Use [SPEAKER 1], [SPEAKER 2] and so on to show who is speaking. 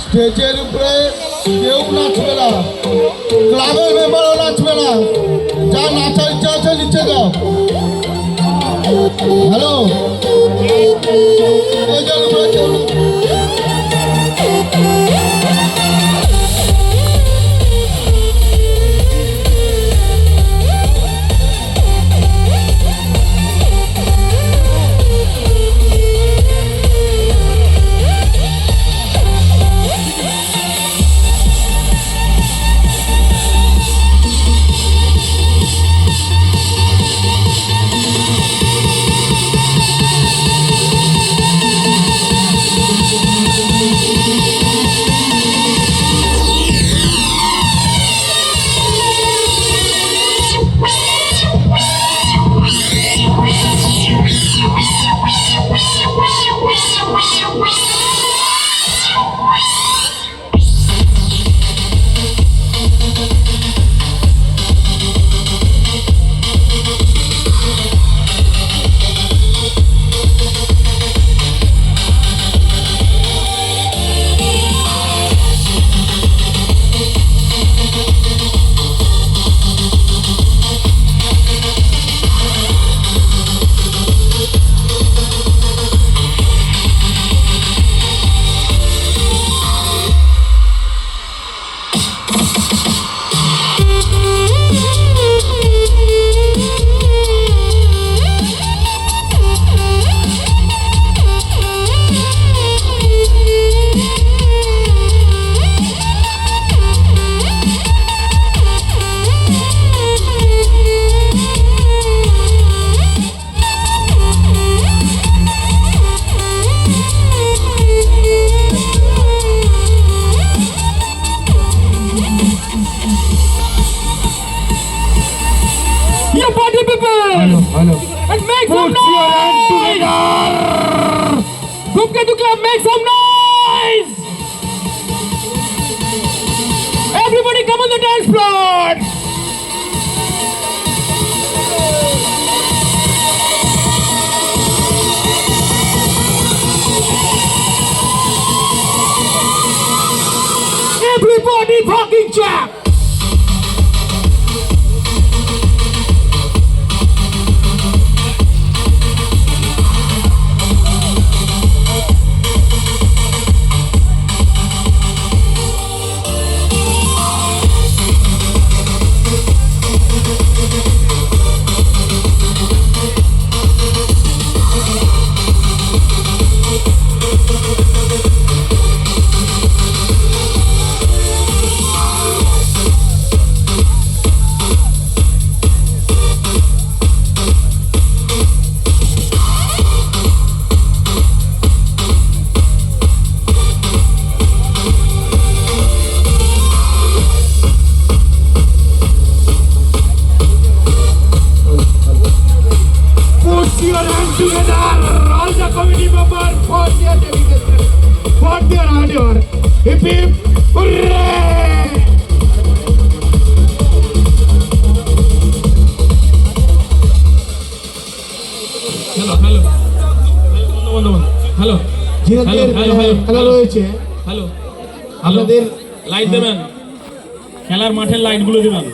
[SPEAKER 1] স্টেজের উপরে কেউ নাচবে না, ক্লাবের মেম্বারও নাচবে না, যা নাচার ইচ্ছা আছে নিচে যাও। হ্যালো, স্টেজের উপরে কেউ
[SPEAKER 2] and make some noise! Gupke to club, make some noise! Everybody come on the dance floor! Everybody fucking jack! Together, all the committee members for their dedication, for their honor. Hip hip, hooray! Hello.
[SPEAKER 1] খেলা রয়েছে।
[SPEAKER 2] আপনাদের light দেবেন, খেলার মাঠের লাইটগুলো দিবেন।